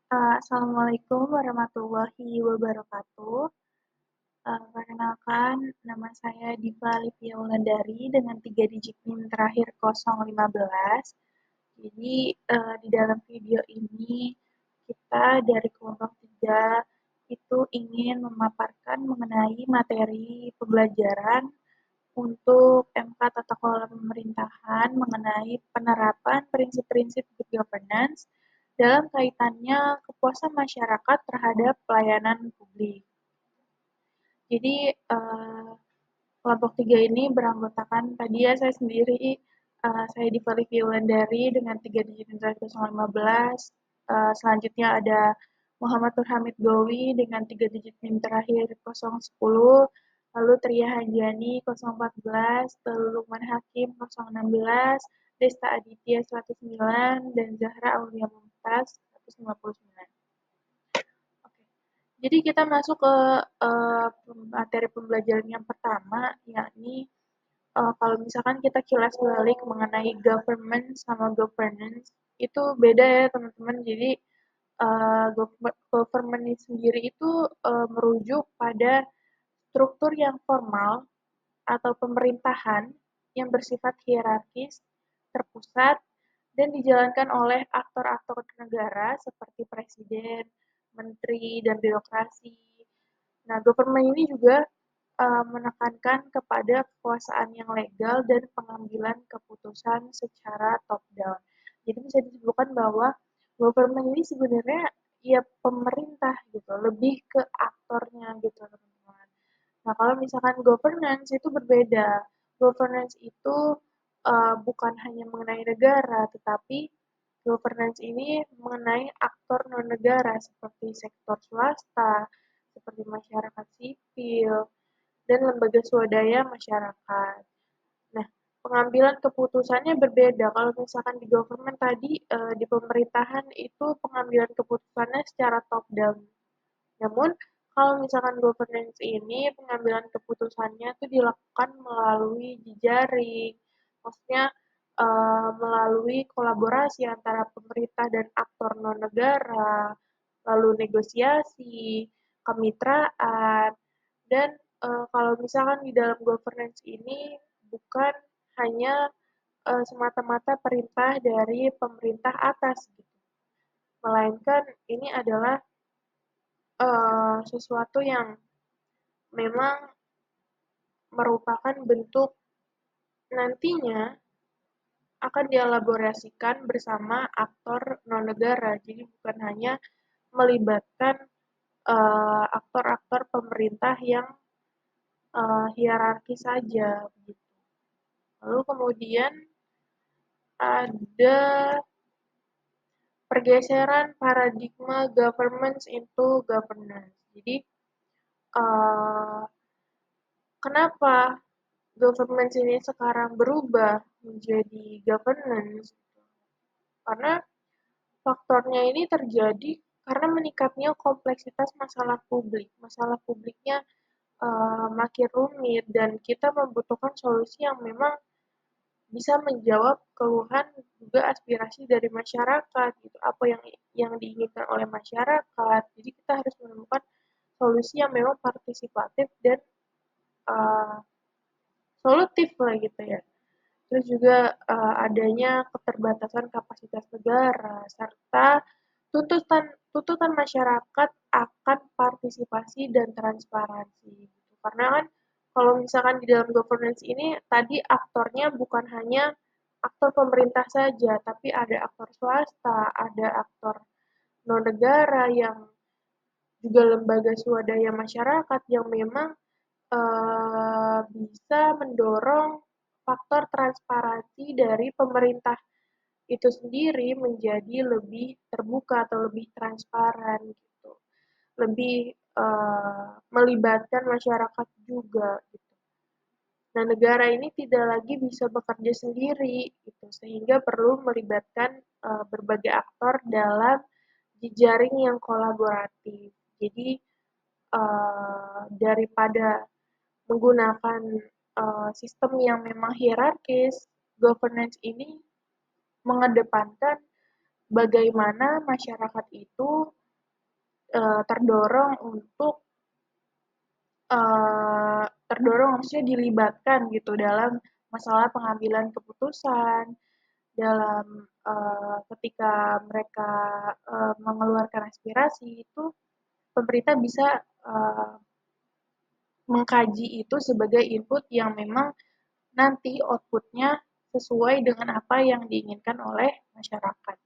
Assalamualaikum warahmatullahi wabarakatuh. Perkenalkan, nama saya Diva Livia Wulandari dengan 3 digit NIM terakhir 015. Jadi, di dalam video ini kita dari kelompok 3 itu ingin memaparkan mengenai materi pembelajaran untuk MK Tata Kelola Pemerintahan mengenai penerapan prinsip-prinsip good governance dalam kaitannya kepuasan masyarakat terhadap pelayanan publik. Jadi kelompok 3 ini beranggotakan tadi ya saya sendiri, saya Diva Livia Wulandari dengan 3 digit NIM 015. Selanjutnya ada Muhammad Nur Hamid Gowi dengan 3 digit NIM terakhir 010, lalu Tria Hanjani 014, lalu Lukman Hakim 016, Desta Aditya 109, dan Zahra Aulia Mumtaz 159. Oke. Jadi kita masuk ke materi pembelajaran yang pertama, yakni kalau misalkan kita kilas balik mengenai government sama governance, itu beda ya teman-teman. Jadi government sendiri itu merujuk pada struktur yang formal atau pemerintahan yang bersifat hierarkis, terpusat, dan dijalankan oleh aktor-aktor negara seperti presiden, menteri, dan birokrasi. Nah, government ini juga menekankan kepada kekuasaan yang legal dan pengambilan keputusan secara top down. Jadi bisa disebutkan bahwa government ini sebenarnya ya pemerintah gitu, lebih ke aktornya gitu teman-teman. Nah kalau misalkan governance itu berbeda. Governance itu bukan hanya mengenai negara, tetapi governance ini mengenai aktor non negara seperti sektor swasta, seperti masyarakat sipil, dan lembaga swadaya masyarakat. Nah, pengambilan keputusannya berbeda. Kalau misalkan di government tadi, di pemerintahan itu pengambilan keputusannya secara top down. Namun, kalau misalkan governance ini pengambilan keputusannya itu dilakukan melalui jejaring, maksudnya melalui kolaborasi antara pemerintah dan aktor non negara, lalu negosiasi, kemitraan, dan kalau misalkan di dalam governance ini bukan hanya semata-mata perintah dari pemerintah atas gitu, melainkan ini adalah sesuatu yang memang merupakan bentuk nantinya akan dielaborasikan bersama aktor non-negara. Jadi bukan hanya melibatkan aktor-aktor pemerintah yang hierarki saja. Gitu. Lalu kemudian ada pergeseran paradigma government into governance. Jadi kenapa government ini sekarang berubah menjadi governance? Karena faktornya ini terjadi karena meningkatnya kompleksitas masalah publik. Masalah publiknya makin rumit dan kita membutuhkan solusi yang memang bisa menjawab keluhan juga aspirasi dari masyarakat gitu. Apa yang diinginkan oleh masyarakat. Jadi kita harus menemukan solusi yang memang partisipatif dan uh, solutif lah gitu ya. Terus juga adanya keterbatasan kapasitas negara serta tuntutan tuntutan masyarakat akan partisipasi dan transparansi gitu. Karena kan kalau misalkan di dalam governance ini tadi aktornya bukan hanya aktor pemerintah saja, tapi ada aktor swasta, ada aktor non negara yang juga lembaga swadaya masyarakat yang memang bisa mendorong faktor transparansi dari pemerintah itu sendiri menjadi lebih terbuka atau lebih transparan gitu, lebih melibatkan masyarakat juga gitu. Nah, negara ini tidak lagi bisa bekerja sendiri gitu, sehingga perlu melibatkan berbagai aktor dalam jejaring yang kolaboratif. Jadi daripada menggunakan sistem yang memang hierarkis, governance ini mengedepankan bagaimana masyarakat itu terdorong untuk terdorong maksudnya dilibatkan gitu dalam masalah pengambilan keputusan, dalam ketika mereka mengeluarkan aspirasi itu pemerintah bisa mengkaji itu sebagai input yang memang nanti output-nya sesuai dengan apa yang diinginkan oleh masyarakat.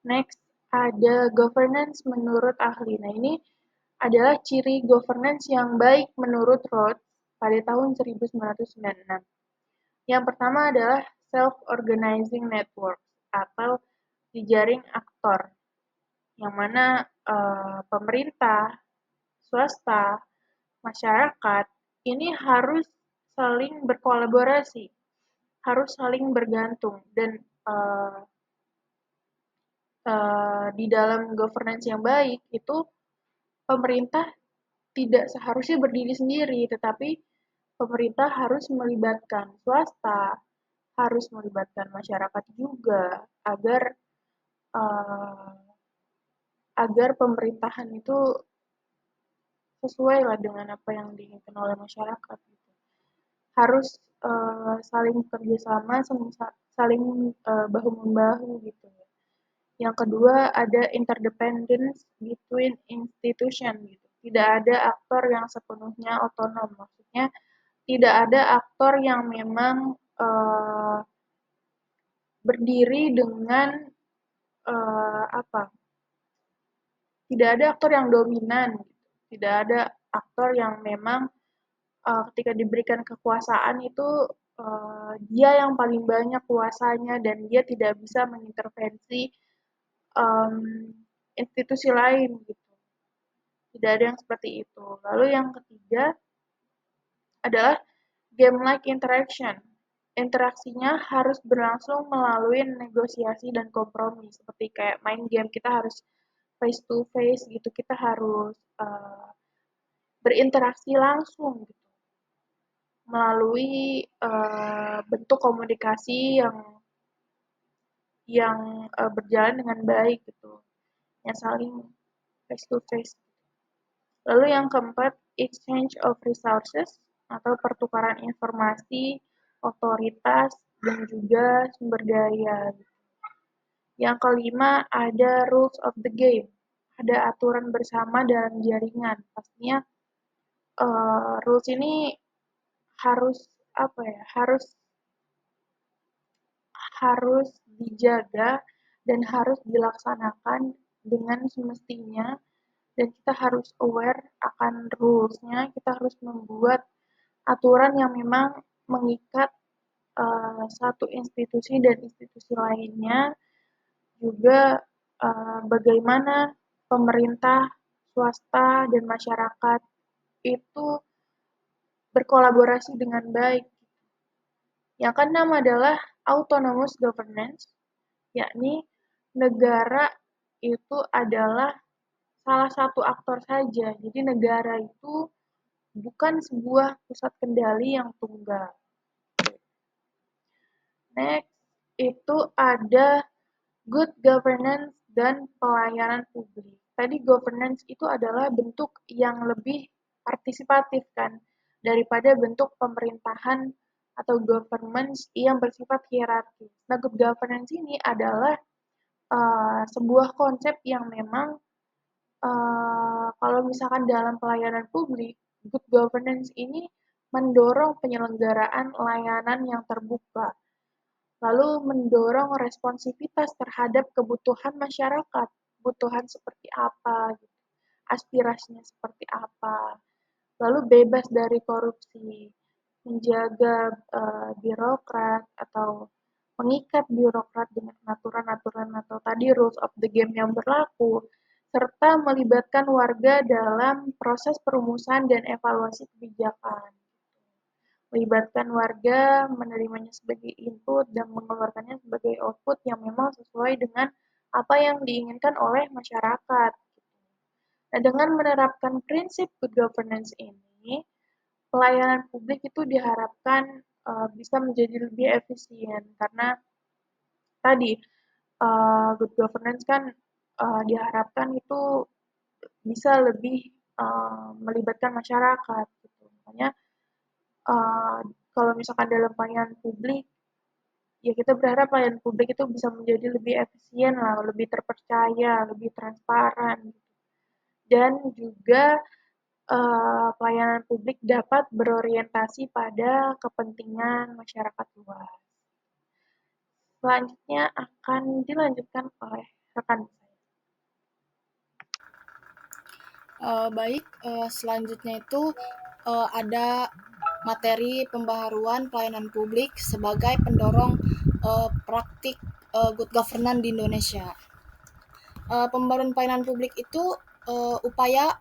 Next, ada governance menurut ahli. Nah, ini adalah ciri governance yang baik menurut Rhodes pada tahun 1996. Yang pertama adalah self-organizing network atau jejaring aktor, yang mana pemerintah, swasta, masyarakat ini harus saling berkolaborasi, harus saling bergantung, dan di dalam governance yang baik itu pemerintah tidak seharusnya berdiri sendiri, tetapi pemerintah harus melibatkan swasta, harus melibatkan masyarakat juga agar uh, agar pemerintahan itu sesuai lah dengan apa yang diinginkan oleh masyarakat. Gitu. Harus saling bekerjasama, saling bahu membahu gitu. Yang kedua ada interdependence between institution gitu. Tidak ada aktor yang sepenuhnya otonom. Maksudnya tidak ada aktor yang memang berdiri dengan apa? Tidak ada aktor yang dominan. Gitu. Tidak ada aktor yang memang ketika diberikan kekuasaan itu dia yang paling banyak kuasanya dan dia tidak bisa mengintervensi um, institusi lain gitu. Tidak ada yang seperti itu. Lalu yang ketiga adalah game-like interaction. Interaksinya harus berlangsung melalui negosiasi dan kompromi. Seperti kayak main game, kita harus face to face gitu, kita harus berinteraksi langsung gitu. Melalui bentuk komunikasi yang berjalan dengan baik gitu, yang saling face to face. Lalu yang keempat, exchange of resources atau pertukaran informasi, otoritas, dan juga sumber daya. Yang kelima, ada rules of the game. Ada aturan bersama dalam jaringan. Pastinya rules ini harus apa ya? Harus dijaga dan harus dilaksanakan dengan semestinya dan kita harus aware akan rules-nya, kita harus membuat aturan yang memang mengikat satu institusi dan institusi lainnya, juga bagaimana pemerintah, swasta, dan masyarakat itu berkolaborasi dengan baik. Yang keenam adalah autonomous governance, yakni negara itu adalah salah satu aktor saja. Jadi negara itu bukan sebuah pusat kendali yang tunggal. Next, itu ada good governance dan pelayanan publik. Tadi governance itu adalah bentuk yang lebih partisipatif kan daripada bentuk pemerintahan atau governance yang bersifat hierarkis. Nah, good governance ini adalah sebuah konsep yang memang kalau misalkan dalam pelayanan publik, good governance ini mendorong penyelenggaraan layanan yang terbuka, lalu mendorong responsivitas terhadap kebutuhan masyarakat, kebutuhan seperti apa, gitu, aspirasinya seperti apa, lalu bebas dari korupsi, menjaga birokrat atau mengikat birokrat dengan aturan-aturan atau tadi rules of the game yang berlaku, serta melibatkan warga dalam proses perumusan dan evaluasi kebijakan. Melibatkan warga, menerimanya sebagai input, dan mengeluarkannya sebagai output yang memang sesuai dengan apa yang diinginkan oleh masyarakat. Nah, dengan menerapkan prinsip good governance ini, pelayanan publik itu diharapkan bisa menjadi lebih efisien karena tadi, good governance kan, diharapkan itu bisa lebih, melibatkan masyarakat gitu. Makanya, eee, kalau misalkan dalam pelayanan publik, ya kita berharap pelayanan publik itu bisa menjadi lebih efisien lah, lebih terpercaya, lebih transparan gitu. Dan juga, pelayanan publik dapat berorientasi pada kepentingan masyarakat luas. Selanjutnya akan dilanjutkan oleh rekan saya. Baik, selanjutnya itu ada materi pembaharuan pelayanan publik sebagai pendorong praktik good governance di Indonesia. Pembaruan pelayanan publik itu upaya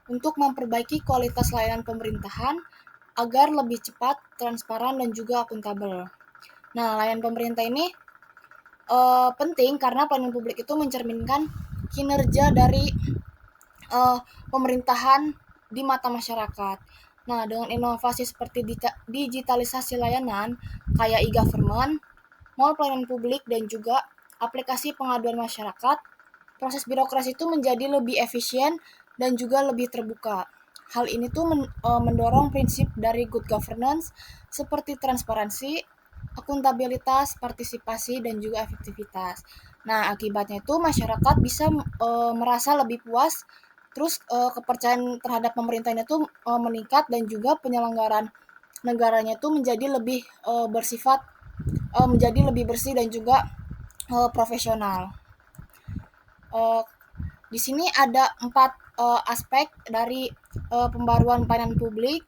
untuk memperbaiki kualitas layanan pemerintahan agar lebih cepat, transparan, dan juga akuntabel. Nah, layanan pemerintah ini penting karena pelayanan publik itu mencerminkan kinerja dari pemerintahan di mata masyarakat. Nah, dengan inovasi seperti digitalisasi layanan kayak e-government, mall pelayanan publik, dan juga aplikasi pengaduan masyarakat, proses birokrasi itu menjadi lebih efisien dan juga lebih terbuka. Hal ini tuh mendorong prinsip dari good governance seperti transparansi, akuntabilitas, partisipasi, dan juga efektivitas. Nah, akibatnya itu masyarakat bisa merasa lebih puas, terus kepercayaan terhadap pemerintahnya itu meningkat, dan juga penyelenggaraan negaranya itu menjadi lebih bersifat menjadi lebih bersih dan juga profesional. Uh, di sini ada 4 aspek dari pembaruan pelayanan publik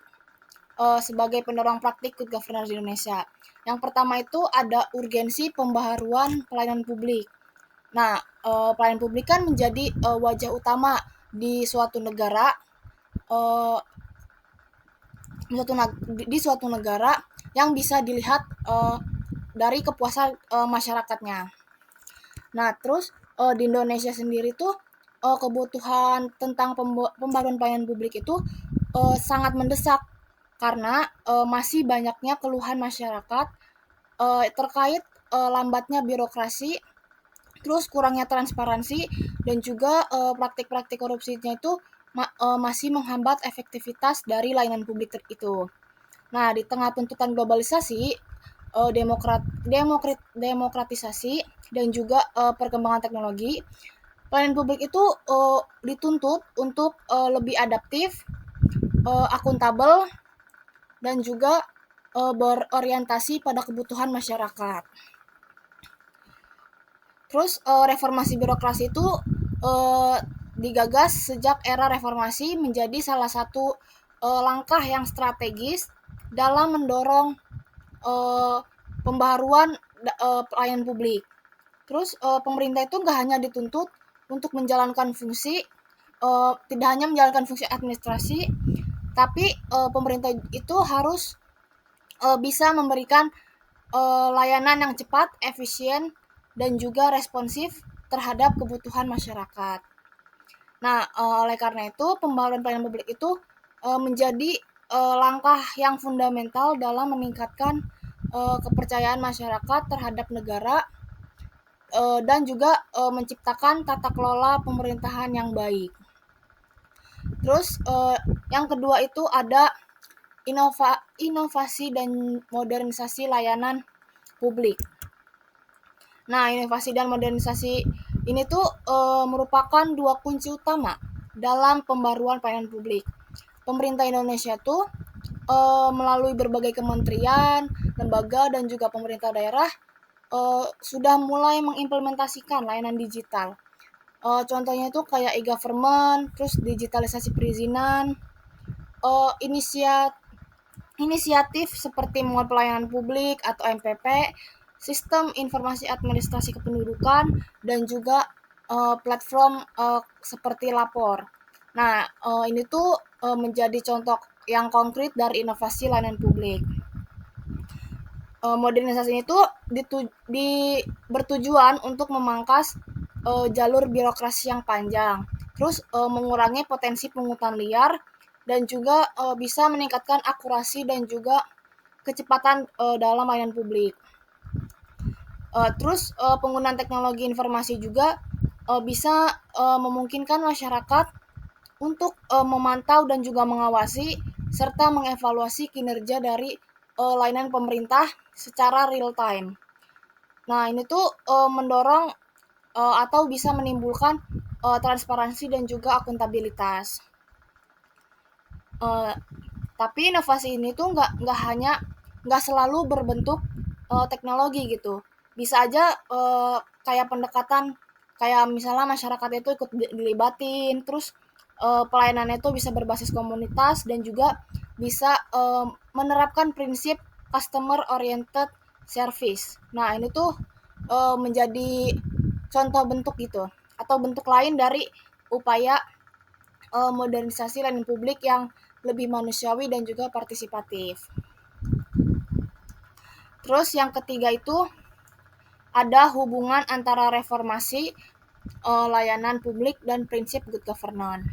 sebagai pendorong praktik good governance di Indonesia. Yang pertama itu ada urgensi pembaharuan pelayanan publik. Nah, pelayanan publik kan menjadi wajah utama di suatu negara, uh, di suatu negara yang bisa dilihat dari kepuasan masyarakatnya. Nah, terus di Indonesia sendiri tuh kebutuhan tentang pembaruan pelayanan publik itu sangat mendesak karena masih banyaknya keluhan masyarakat terkait lambatnya birokrasi, terus kurangnya transparansi, dan juga praktik-praktik korupsinya itu masih menghambat efektivitas dari layanan publik itu. Nah, di tengah tuntutan globalisasi, demokratisasi, dan juga perkembangan teknologi, pelayanan publik itu dituntut untuk lebih adaptif, akuntabel, dan juga berorientasi pada kebutuhan masyarakat. Terus reformasi birokrasi itu digagas sejak era reformasi menjadi salah satu langkah yang strategis dalam mendorong uh, pembaharuan pelayanan publik. Terus pemerintah itu nggak hanya dituntut untuk menjalankan fungsi, tidak hanya menjalankan fungsi administrasi, tapi pemerintah itu harus bisa memberikan layanan yang cepat, efisien, dan juga responsif terhadap kebutuhan masyarakat. Nah, oleh karena itu pembaharuan pelayanan publik itu menjadi langkah yang fundamental dalam meningkatkan kepercayaan masyarakat terhadap negara dan juga menciptakan tata kelola pemerintahan yang baik. Terus yang kedua itu ada inovasi dan modernisasi layanan publik. Nah, inovasi dan modernisasi ini tuh merupakan dua kunci utama dalam pembaruan pelayanan publik. Pemerintah Indonesia tuh melalui berbagai kementerian, lembaga, dan juga pemerintah daerah sudah mulai mengimplementasikan layanan digital. Contohnya itu kayak e-government, terus digitalisasi perizinan, inisiatif seperti mall pelayanan publik atau MPP, sistem informasi administrasi kependudukan, dan juga platform seperti lapor. Nah, ini tuh menjadi contoh yang konkret dari inovasi layanan publik. Modernisasi itu bertujuan untuk memangkas jalur birokrasi yang panjang, terus mengurangi potensi pungutan liar, dan juga bisa meningkatkan akurasi dan juga kecepatan dalam layanan publik. Terus penggunaan teknologi informasi juga bisa memungkinkan masyarakat untuk memantau dan juga mengawasi serta mengevaluasi kinerja dari layanan pemerintah secara real time. Nah, ini tuh mendorong atau bisa menimbulkan transparansi dan juga akuntabilitas. Uh, tapi inovasi ini tuh nggak selalu berbentuk teknologi gitu. Bisa aja kayak pendekatan kayak misalnya masyarakat itu ikut dilibatin, terus pelayanannya itu bisa berbasis komunitas dan juga bisa menerapkan prinsip customer oriented service. Nah, ini tuh menjadi contoh bentuk gitu atau bentuk lain dari upaya modernisasi layanan publik yang lebih manusiawi dan juga partisipatif. Terus yang ketiga itu ada hubungan antara reformasi layanan publik dan prinsip good governance.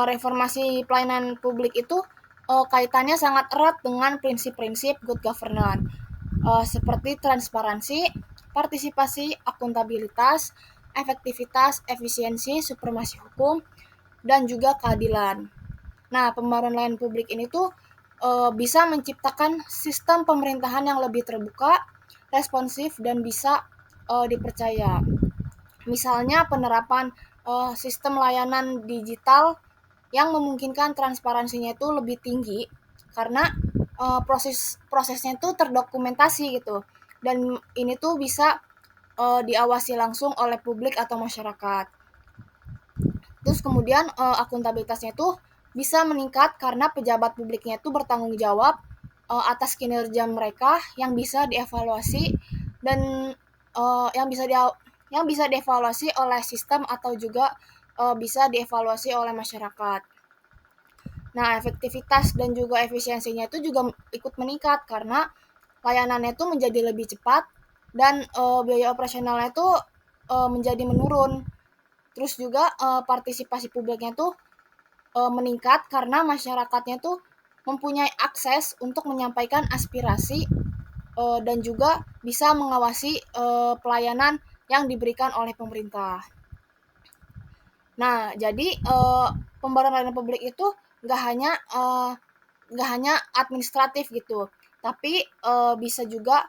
Reformasi pelayanan publik itu kaitannya sangat erat dengan prinsip-prinsip good governance, seperti transparansi, partisipasi, akuntabilitas, efektivitas, efisiensi, supremasi hukum, dan juga keadilan. Nah, pembaruan layanan publik ini tuh bisa menciptakan sistem pemerintahan yang lebih terbuka, responsif, dan bisa dipercaya. Misalnya penerapan sistem layanan digital yang memungkinkan transparansinya itu lebih tinggi karena prosesnya itu terdokumentasi gitu dan ini tuh bisa diawasi langsung oleh publik atau masyarakat. Terus kemudian akuntabilitasnya itu bisa meningkat karena pejabat publiknya itu bertanggung jawab atas kinerja mereka yang bisa dievaluasi dan yang bisa dievaluasi oleh sistem atau juga bisa dievaluasi oleh masyarakat. Nah, efektivitas dan juga efisiensinya itu juga ikut meningkat karena layanannya itu menjadi lebih cepat dan biaya operasionalnya itu menjadi menurun. Terus juga partisipasi publiknya tuh meningkat karena masyarakatnya tuh mempunyai akses untuk menyampaikan aspirasi dan juga bisa mengawasi pelayanan yang diberikan oleh pemerintah. Nah, jadi pembaruan layanan publik itu nggak hanya administratif gitu, tapi bisa juga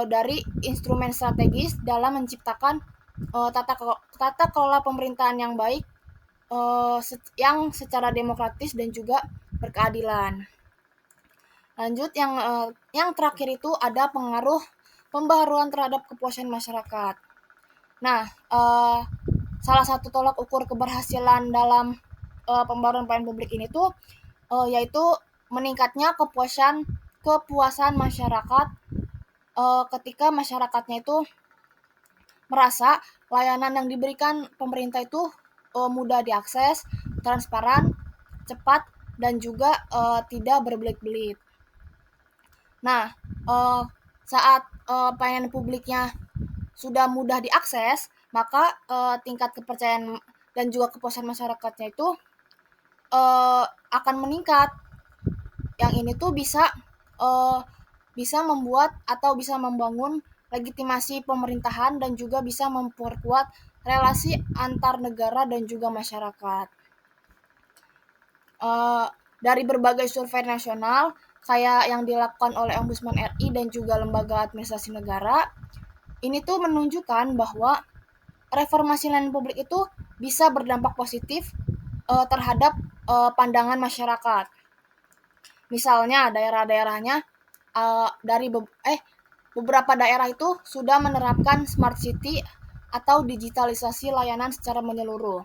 dari instrumen strategis dalam menciptakan tata kelola pemerintahan yang baik, yang secara demokratis dan juga berkeadilan. Lanjut yang terakhir itu ada pengaruh pembaharuan terhadap kepuasan masyarakat. Nah, salah satu tolak ukur keberhasilan dalam pembaruan pelayanan publik ini tuh yaitu meningkatnya kepuasan masyarakat ketika masyarakatnya itu merasa layanan yang diberikan pemerintah itu mudah diakses, transparan, cepat, dan juga tidak berbelit-belit. Nah, saat pelayanan publiknya sudah mudah diakses, maka tingkat kepercayaan dan juga kepuasan masyarakatnya itu akan meningkat. Yang ini tuh bisa membuat atau bisa membangun legitimasi pemerintahan dan juga bisa memperkuat relasi antar negara dan juga masyarakat. Uh, dari berbagai survei nasional kayak yang dilakukan oleh Ombudsman RI dan juga Lembaga Administrasi Negara, ini tuh menunjukkan bahwa reformasi layanan publik itu bisa berdampak positif terhadap pandangan masyarakat. Misalnya daerah-daerahnya beberapa daerah itu sudah menerapkan smart city atau digitalisasi layanan secara menyeluruh.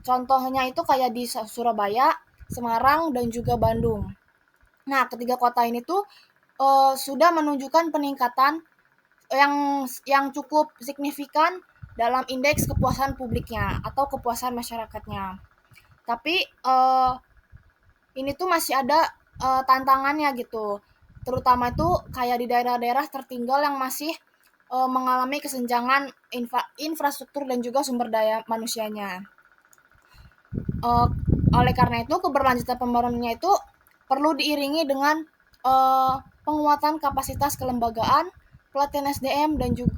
Contohnya itu kayak di Surabaya, Semarang, dan juga Bandung. Nah, ketiga kota ini tuh sudah menunjukkan peningkatan yang cukup signifikan dalam indeks kepuasan publiknya atau kepuasan masyarakatnya. Tapi ini tuh masih ada tantangannya gitu. Terutama itu kayak di daerah-daerah tertinggal yang masih mengalami kesenjangan infrastruktur dan juga sumber daya manusianya. Uh, oleh karena itu keberlanjutan pembangunannya itu perlu diiringi dengan penguatan kapasitas kelembagaan, pelatihan SDM dan juga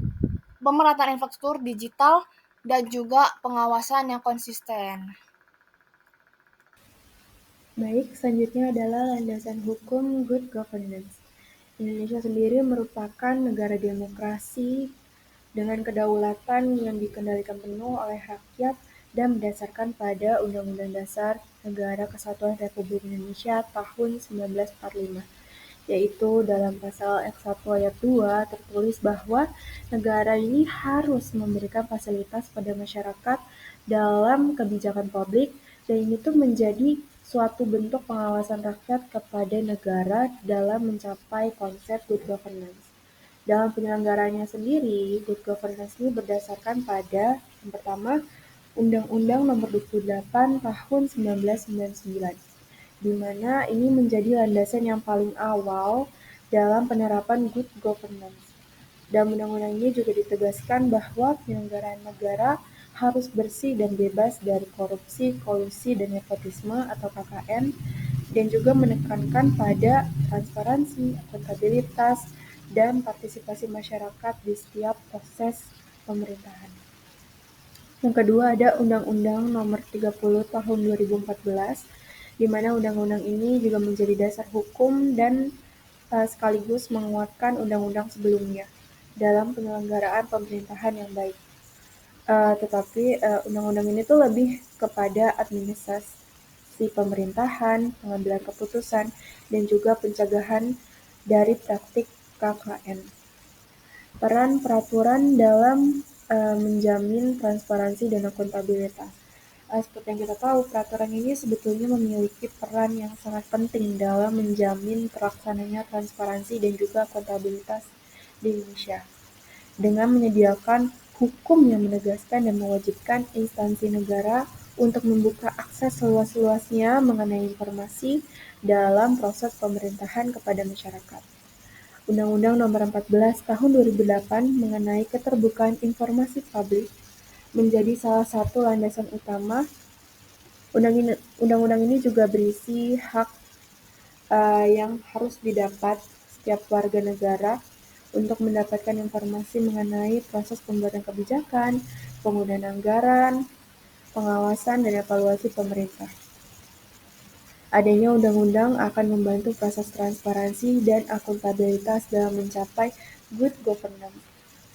pemerataan infrastruktur digital dan juga pengawasan yang konsisten. Baik, selanjutnya adalah landasan hukum good governance. Indonesia sendiri merupakan negara demokrasi dengan kedaulatan yang dikendalikan penuh oleh rakyat dan berdasarkan pada Undang-Undang Dasar Negara Kesatuan Republik Indonesia tahun 1945, yaitu dalam pasal X1 ayat 2 tertulis bahwa negara ini harus memberikan fasilitas pada masyarakat dalam kebijakan publik, dan ini tuh menjadi suatu bentuk pengawasan rakyat kepada negara dalam mencapai konsep good governance. Dalam penyelenggaranya sendiri, good governance ini berdasarkan pada yang pertama, Undang-Undang Nomor 28 Tahun 1999, di mana ini menjadi landasan yang paling awal dalam penerapan good governance. Dan undang-undang ini juga ditegaskan bahwa penyelenggaraan negara harus bersih dan bebas dari korupsi, kolusi, dan nepotisme atau KKN, dan juga menekankan pada transparansi, akuntabilitas, dan partisipasi masyarakat di setiap proses pemerintahan. Yang kedua ada Undang-Undang Nomor 30 Tahun 2014, di mana undang-undang ini juga menjadi dasar hukum dan sekaligus menguatkan undang-undang sebelumnya dalam penyelenggaraan pemerintahan yang baik. Tetapi undang-undang ini tuh lebih kepada administrasi pemerintahan, pengambilan keputusan, dan juga pencegahan dari praktik KKN. Peran peraturan dalam menjamin transparansi dan akuntabilitas. Seperti yang kita tahu, peraturan ini sebetulnya memiliki peran yang sangat penting dalam menjamin terlaksananya transparansi dan juga akuntabilitas di Indonesia, dengan menyediakan hukum yang menegaskan dan mewajibkan instansi negara untuk membuka akses seluas-luasnya mengenai informasi dalam proses pemerintahan kepada masyarakat. Undang-Undang Nomor 14 Tahun 2008 mengenai keterbukaan informasi publik menjadi salah satu landasan utama. Undang-undang ini juga berisi hak yang harus didapat setiap warga negara untuk mendapatkan informasi mengenai proses pembuatan kebijakan, penggunaan anggaran, pengawasan, dan evaluasi pemerintah. Adanya undang-undang akan membantu proses transparansi dan akuntabilitas dalam mencapai good governance.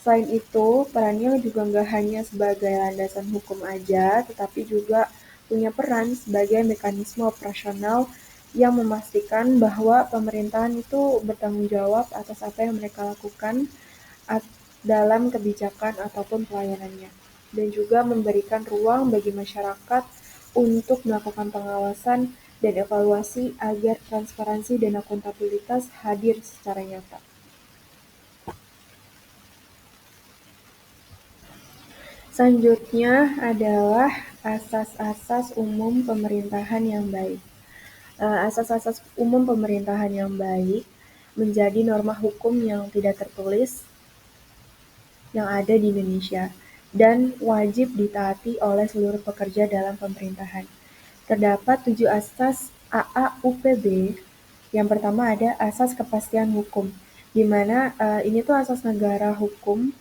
Selain itu, perannya juga nggak hanya sebagai landasan hukum aja, tetapi juga punya peran sebagai mekanisme operasional yang memastikan bahwa pemerintahan itu bertanggung jawab atas apa yang mereka lakukan dalam kebijakan ataupun pelayanannya, dan juga memberikan ruang bagi masyarakat untuk melakukan pengawasan dan evaluasi agar transparansi dan akuntabilitas hadir secara nyata. Selanjutnya adalah asas-asas umum pemerintahan yang baik. Asas-asas umum pemerintahan yang baik menjadi norma hukum yang tidak tertulis yang ada di Indonesia dan wajib ditaati oleh seluruh pekerja dalam pemerintahan. Terdapat 7 asas AAUPB. Yang pertama ada asas kepastian hukum, di mana ini tuh asas negara hukum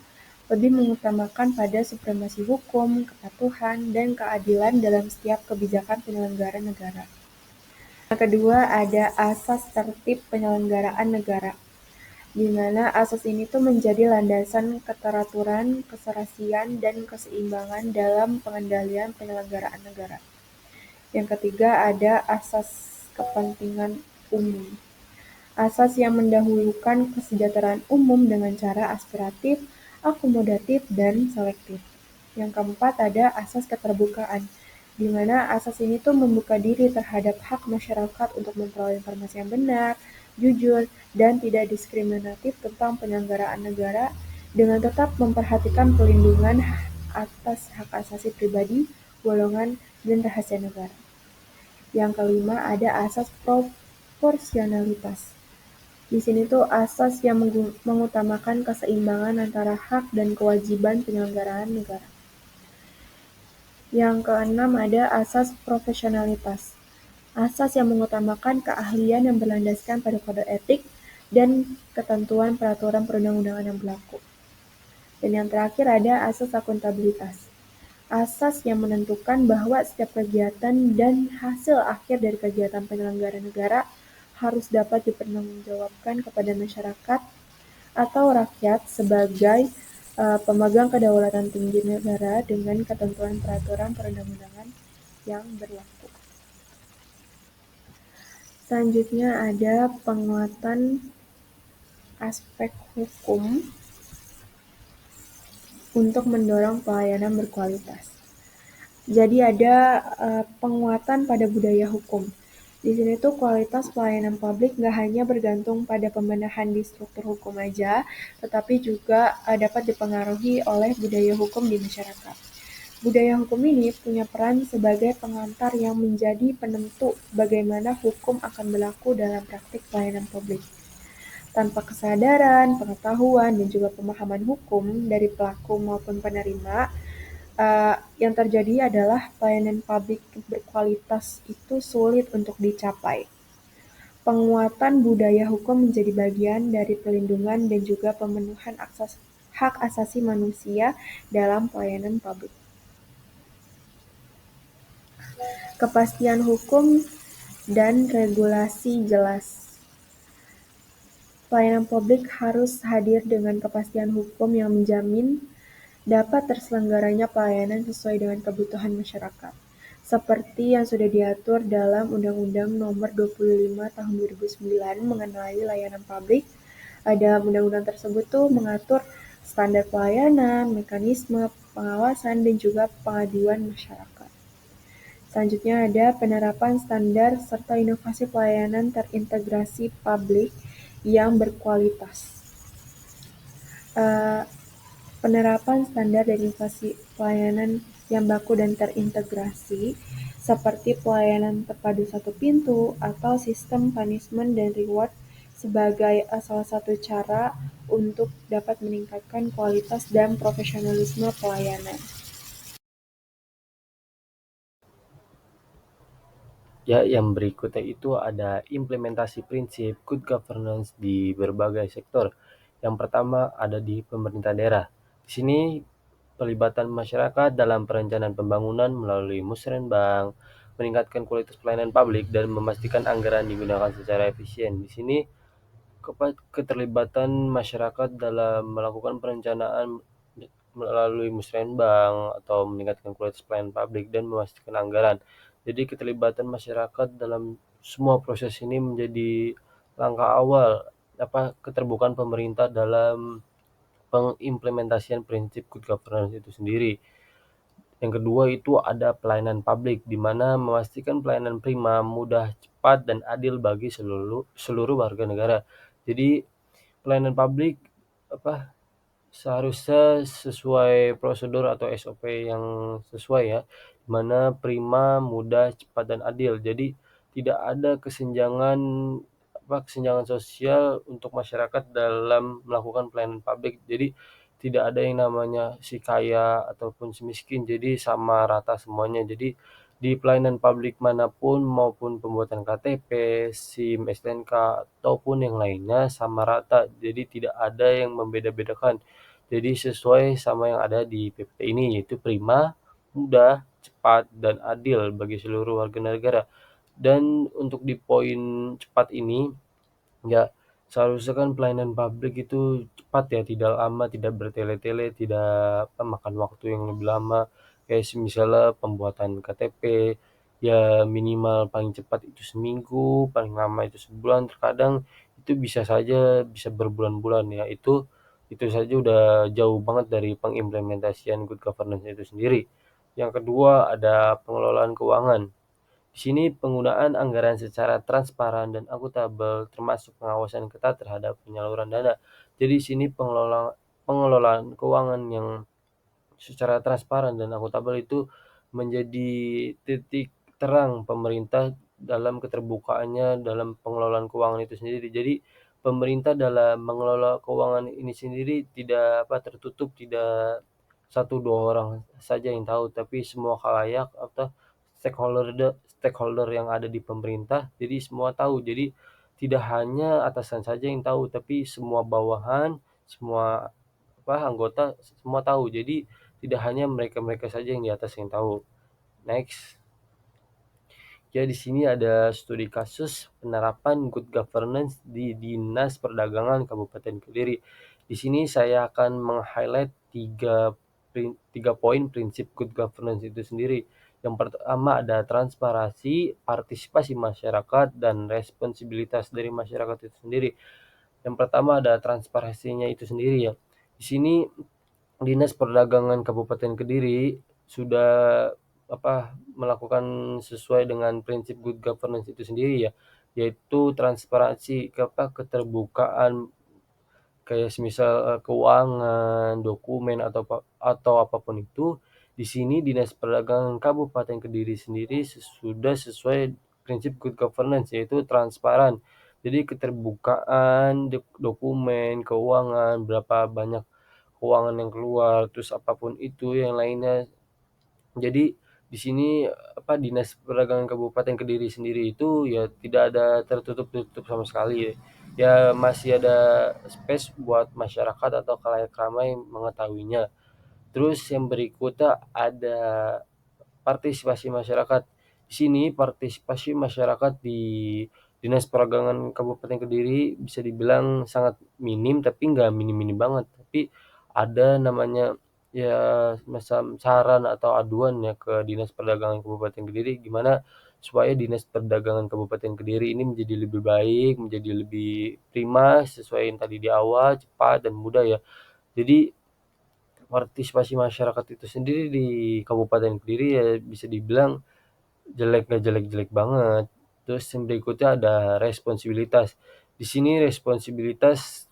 lebih mengutamakan pada supremasi hukum, kepatuhan, dan keadilan dalam setiap kebijakan penyelenggara negara. Yang kedua ada asas tertib penyelenggaraan negara, di mana asas ini tuh menjadi landasan keteraturan, keserasian, dan keseimbangan dalam pengendalian penyelenggaraan negara. Yang ketiga ada asas kepentingan umum. Asas yang mendahulukan kesejahteraan umum dengan cara aspiratif, akomodatif, dan selektif. Yang keempat ada asas keterbukaan, di mana asas ini tuh membuka diri terhadap hak masyarakat untuk memperoleh informasi yang benar, jujur, dan tidak diskriminatif tentang penyelenggaraan negara, dengan tetap memperhatikan perlindungan atas hak asasi pribadi, golongan, dan rahasia negara. Yang kelima ada asas proporsionalitas. Di sini tuh asas yang mengutamakan keseimbangan antara hak dan kewajiban penyelenggaraan negara. Yang keenam ada asas profesionalitas. asas yang mengutamakan keahlian yang berlandaskan pada kode etik dan ketentuan peraturan perundang-undangan yang berlaku. Dan yang terakhir ada asas akuntabilitas. Asas yang menentukan bahwa setiap kegiatan dan hasil akhir dari kegiatan penyelenggara negara harus dapat dipertanggungjawabkan kepada masyarakat atau rakyat sebagai pemegang kedaulatan tinggi negara dengan ketentuan peraturan perundang-undangan yang berlaku. Selanjutnya ada penguatan aspek hukum untuk mendorong pelayanan berkualitas. Jadi ada penguatan pada budaya hukum. Di sini tuh kualitas pelayanan publik nggak hanya bergantung pada pembenahan di struktur hukum aja, tetapi juga dapat dipengaruhi oleh budaya hukum di masyarakat. Budaya hukum ini punya peran sebagai pengantar yang menjadi penentu bagaimana hukum akan berlaku dalam praktik pelayanan publik. Tanpa kesadaran, pengetahuan, dan juga pemahaman hukum dari pelaku maupun penerima, yang terjadi adalah pelayanan publik berkualitas itu sulit untuk dicapai. Penguatan budaya hukum menjadi bagian dari pelindungan dan juga pemenuhan hak asasi manusia dalam pelayanan publik. Kepastian hukum dan regulasi jelas. Pelayanan publik harus hadir dengan kepastian hukum yang menjamin dapat terselenggaranya pelayanan sesuai dengan kebutuhan masyarakat, seperti yang sudah diatur dalam Undang-Undang Nomor 25 Tahun 2009 mengenai layanan publik. Ada undang-undang tersebut tuh mengatur standar pelayanan, mekanisme pengawasan, dan juga pengaduan masyarakat. Selanjutnya ada penerapan standar serta inovasi pelayanan terintegrasi publik yang berkualitas. Uh, Penerapan standar dan inovasi pelayanan yang baku dan terintegrasi, seperti pelayanan terpadu satu pintu atau sistem punishment dan reward sebagai salah satu cara untuk dapat meningkatkan kualitas dan profesionalisme pelayanan. Ya, yang berikutnya itu ada implementasi prinsip good governance di berbagai sektor. Yang pertama ada di pemerintah daerah. Di sini pelibatan masyarakat dalam perencanaan pembangunan melalui musrenbang, meningkatkan kualitas pelayanan publik dan memastikan anggaran digunakan secara efisien. Di sini keterlibatan masyarakat dalam melakukan perencanaan melalui musrenbang atau meningkatkan kualitas pelayanan publik dan memastikan anggaran. Jadi keterlibatan masyarakat dalam semua proses ini menjadi langkah awal keterbukaan pemerintah dalam pengimplementasian prinsip good governance itu sendiri. Yang kedua itu ada pelayanan publik, di mana memastikan pelayanan prima, mudah, cepat, dan adil bagi seluruh warga negara. Jadi pelayanan publik seharusnya sesuai prosedur atau SOP yang sesuai ya, di mana prima, mudah, cepat, dan adil. Jadi tidak ada kesenjangan sosial untuk masyarakat dalam melakukan pelayanan publik. Jadi tidak ada yang namanya si kaya ataupun si miskin, jadi sama rata semuanya. Jadi di pelayanan publik manapun maupun pembuatan KTP, SIM, STNK, ataupun yang lainnya sama rata. Jadi tidak ada yang membeda-bedakan. Jadi sesuai sama yang ada di PPT ini, yaitu prima, mudah, cepat, dan adil bagi seluruh warga negara. Dan untuk di poin cepat ini, ya seharusnya kan pelayanan publik itu cepat ya, tidak lama, tidak bertele-tele, tidak makan waktu yang lebih lama. Kayak misalnya pembuatan KTP, ya minimal paling cepat itu seminggu, paling lama itu sebulan, terkadang itu bisa saja bisa berbulan-bulan ya. Itu saja udah jauh banget dari pengimplementasian good governance itu sendiri. Yang kedua ada pengelolaan keuangan. Di sini penggunaan anggaran secara transparan dan akuntabel termasuk pengawasan ketat terhadap penyaluran dana. Jadi di sini pengelolaan keuangan yang secara transparan dan akuntabel itu menjadi titik terang pemerintah dalam keterbukaannya dalam pengelolaan keuangan itu sendiri. Jadi pemerintah dalam mengelola keuangan ini sendiri tidak tertutup, tidak satu dua orang saja yang tahu, tapi semua khalayak atau stakeholder yang ada di pemerintah, jadi semua tahu. Jadi tidak hanya atasan saja yang tahu, tapi semua bawahan, semua anggota semua tahu. Jadi tidak hanya mereka-mereka saja yang di atas yang tahu. Next. Ya, di sini ada studi kasus penerapan good governance di Dinas Perdagangan Kabupaten Kediri. Di sini saya akan meng-highlight tiga poin prinsip good governance itu sendiri. Yang pertama ada transparansi, partisipasi masyarakat, dan responsibilitas dari masyarakat itu sendiri. Yang pertama ada transparansinya itu sendiri ya. Di sini Dinas Perdagangan Kabupaten Kediri sudah melakukan sesuai dengan prinsip good governance itu sendiri ya, yaitu transparansi, keterbukaan, kayak semisal keuangan, dokumen atau apapun itu. Di sini Dinas Perdagangan Kabupaten Kediri sendiri sudah sesuai prinsip good governance, yaitu transparan. Jadi keterbukaan dokumen, keuangan, berapa banyak keuangan yang keluar, terus apapun itu yang lainnya. Jadi di sini Dinas Perdagangan Kabupaten Kediri sendiri itu ya tidak ada tertutup sama sekali ya. Ya masih ada space buat masyarakat atau khalayak ramai mengetahuinya. Terus yang berikutnya ada partisipasi masyarakat. Di sini partisipasi masyarakat di Dinas Perdagangan Kabupaten Kediri bisa dibilang sangat minim, tapi nggak minim-minim banget. Tapi ada namanya ya macam saran atau aduan ya ke Dinas Perdagangan Kabupaten Kediri, gimana supaya Dinas Perdagangan Kabupaten Kediri ini menjadi lebih baik, menjadi lebih prima sesuai yang tadi di awal, cepat dan mudah ya. Jadi partisipasi masyarakat itu sendiri di Kabupaten Kediri ya bisa dibilang nggak jelek-jelek banget. Terus yang berikutnya ada responsibilitas. Di sini responsibilitas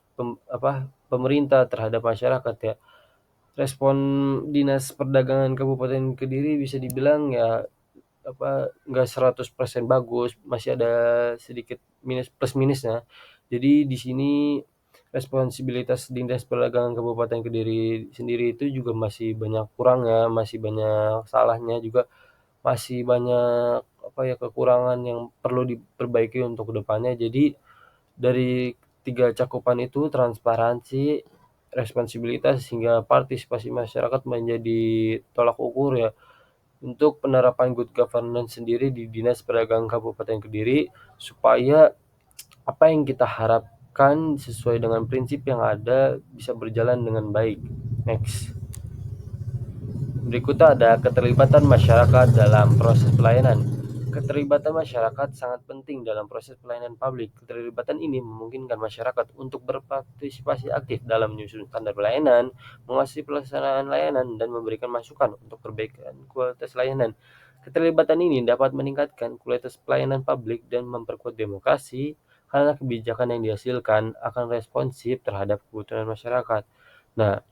pemerintah terhadap masyarakat ya. Respon Dinas Perdagangan Kabupaten Kediri bisa dibilang ya nggak 100% bagus, masih ada sedikit plus minusnya. Jadi di sini responsibilitas Dinas Perdagangan Kabupaten Kediri sendiri itu juga masih banyak kurangnya, masih banyak salahnya juga, masih banyak kekurangan yang perlu diperbaiki untuk kedepannya. Jadi dari tiga cakupan itu, transparansi, responsibilitas hingga partisipasi masyarakat menjadi tolak ukur ya untuk penerapan good governance sendiri di Dinas Perdagangan Kabupaten Kediri, supaya apa yang kita harapkan sesuai dengan prinsip yang ada bisa berjalan dengan baik. Next. Berikutnya ada keterlibatan masyarakat dalam proses pelayanan. Keterlibatan masyarakat sangat penting dalam proses pelayanan publik. Keterlibatan ini memungkinkan masyarakat untuk berpartisipasi aktif dalam menyusun standar pelayanan, mengawasi pelaksanaan layanan, dan memberikan masukan untuk perbaikan kualitas layanan. Keterlibatan ini dapat meningkatkan kualitas pelayanan publik dan memperkuat demokrasi, karena kebijakan yang dihasilkan akan responsif terhadap kebutuhan masyarakat. Nah,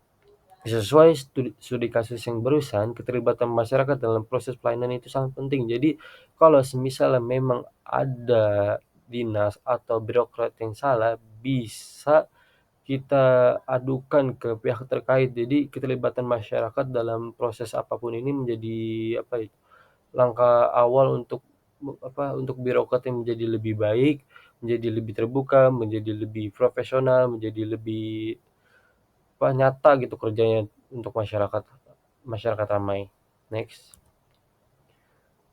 sesuai studi kasus yang barusan, keterlibatan masyarakat dalam proses pelayanan itu sangat penting. Jadi kalau misalnya memang ada dinas atau birokrat yang salah, bisa kita adukan ke pihak terkait. Jadi keterlibatan masyarakat dalam proses apapun ini menjadi langkah awal untuk birokrat yang menjadi lebih baik, menjadi lebih terbuka, menjadi lebih profesional, menjadi lebih nyata gitu kerjanya untuk masyarakat ramai. Next.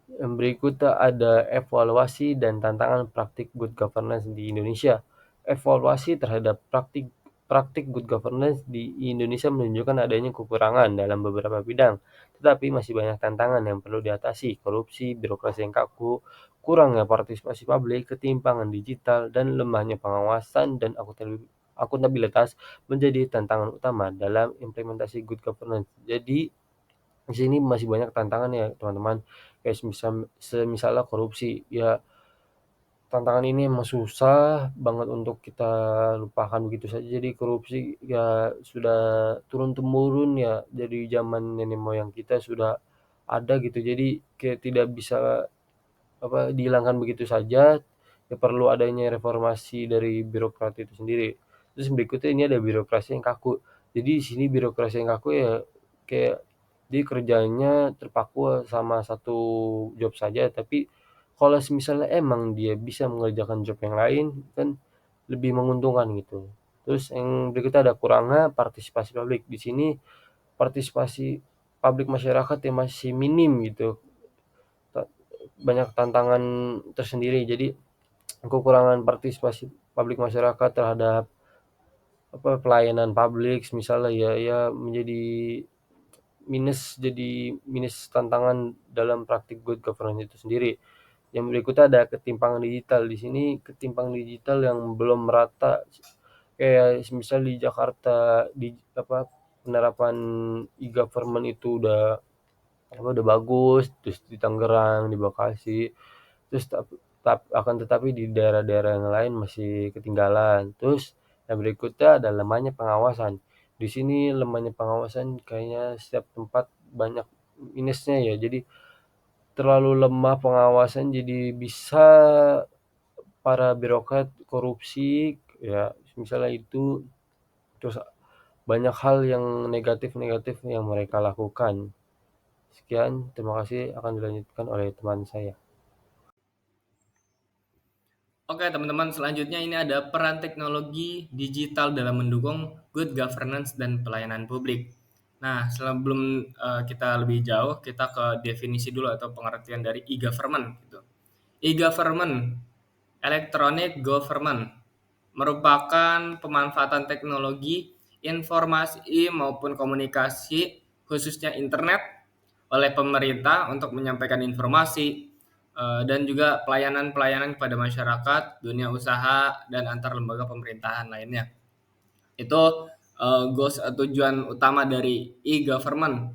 Yang berikutnya ada evaluasi dan tantangan praktik good governance di Indonesia. Evaluasi terhadap praktik good governance di Indonesia menunjukkan adanya kekurangan dalam beberapa bidang, tetapi masih banyak tantangan yang perlu diatasi: korupsi, birokrasi yang kaku, kurangnya partisipasi publik, ketimpangan digital, dan lemahnya pengawasan dan akuntabilitas menjadi tantangan utama dalam implementasi good governance. Jadi di sini masih banyak tantangan ya teman-teman, kayak misalnya korupsi ya. Tantangan ini emang susah banget untuk kita lupakan begitu saja. Jadi korupsi ya sudah turun-temurun ya, dari zaman nenek moyang kita sudah ada gitu. Jadi kayak tidak bisa dihilangkan begitu saja. Ya perlu adanya reformasi dari birokrat itu sendiri. Terus berikutnya ini ada birokrasi yang kaku. Jadi di sini birokrasi yang kaku ya kayak Dia kerjanya terpaku sama satu job saja, tapi kalau misalnya emang dia bisa mengerjakan job yang lain kan lebih menguntungkan gitu. Terus yang berikutnya ada kurangnya partisipasi publik. Di sini partisipasi publik masyarakat yang masih minim gitu. Banyak tantangan tersendiri. Jadi kekurangan partisipasi publik masyarakat terhadap pelayanan publik misalnya ya menjadi minus tantangan dalam praktik good governance itu sendiri. Yang berikutnya ada ketimpangan digital. Di sini ketimpangan digital yang belum merata, kayak misal di Jakarta penerapan e-government itu udah bagus, terus di Tangerang, di Bekasi, terus akan tetapi di daerah-daerah yang lain masih ketinggalan. Terus yang berikutnya ada lemahnya pengawasan. Di sini lemahnya pengawasan kayaknya setiap tempat banyak minusnya ya. Jadi terlalu lemah pengawasan jadi bisa para birokrat korupsi ya misalnya itu. Terus banyak hal yang negatif-negatif yang mereka lakukan. Sekian, terima kasih, akan dilanjutkan oleh teman saya. Oke teman-teman, selanjutnya ini ada peran teknologi digital dalam mendukung good governance dan pelayanan publik. Nah, sebelum kita lebih jauh, kita ke definisi dulu atau pengertian dari e-government. Gitu. E-government, electronic government, merupakan pemanfaatan teknologi, informasi maupun komunikasi, khususnya internet, oleh pemerintah untuk menyampaikan informasi, dan juga pelayanan-pelayanan kepada masyarakat, dunia usaha, dan antar lembaga pemerintahan lainnya. Itu goals tujuan utama dari e-government.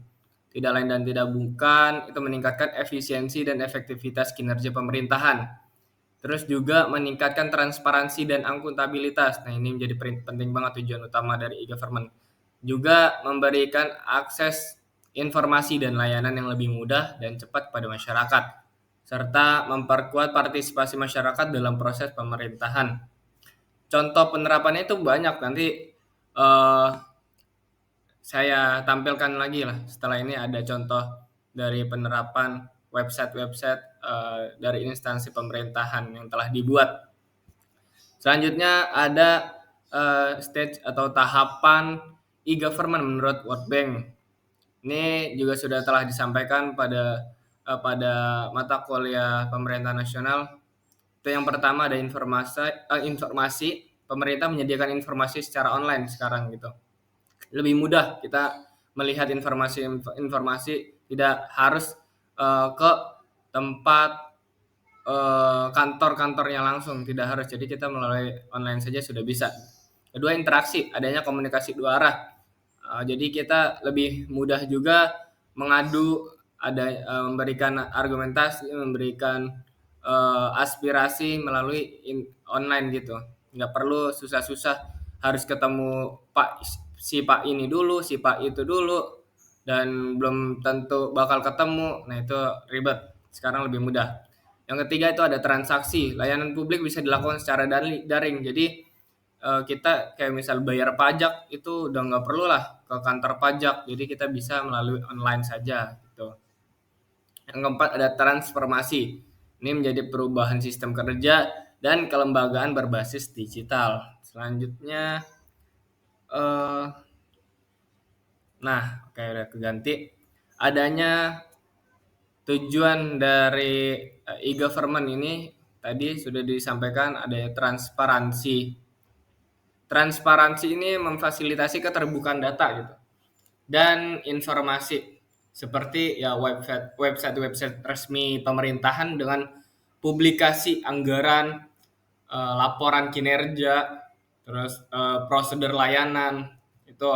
Tidak lain dan tidak bukan, itu meningkatkan efisiensi dan efektivitas kinerja pemerintahan. Terus juga meningkatkan transparansi dan akuntabilitas. Nah, ini menjadi penting banget tujuan utama dari e-government. Juga memberikan akses informasi dan layanan yang lebih mudah dan cepat pada masyarakat, serta memperkuat partisipasi masyarakat dalam proses pemerintahan. Contoh penerapannya itu banyak, nanti saya tampilkan lagi lah. Setelah ini ada contoh dari penerapan website-website dari instansi pemerintahan yang telah dibuat. Selanjutnya ada stage atau tahapan e-government menurut World Bank. Ini juga sudah telah disampaikan pada mata kuliah pemerintahan nasional. Itu yang pertama ada informasi. Pemerintah menyediakan informasi secara online sekarang gitu. Lebih mudah kita melihat informasi tidak harus ke tempat kantor-kantornya langsung, tidak harus. Jadi kita melalui online saja sudah bisa. Kedua, interaksi, adanya komunikasi dua arah. Jadi kita lebih mudah juga mengadu, memberikan argumentasi, memberikan aspirasi melalui online gitu. Nggak perlu susah-susah harus ketemu si Pak ini dulu, si Pak itu dulu, dan belum tentu bakal ketemu. Nah, itu ribet. Sekarang lebih mudah. Yang ketiga itu ada transaksi. Layanan publik bisa dilakukan secara daring. Jadi kita kayak misal bayar pajak itu udah nggak perlu lah ke kantor pajak. Jadi kita bisa melalui online saja gitu. Yang keempat ada transformasi. Ini menjadi perubahan sistem kerja dan kelembagaan berbasis digital. Selanjutnya udah keganti. Adanya tujuan dari e-government ini tadi sudah disampaikan, adanya transparansi. Transparansi ini memfasilitasi keterbukaan data gitu dan informasi, seperti ya website resmi pemerintahan dengan publikasi anggaran, laporan kinerja, terus prosedur layanan itu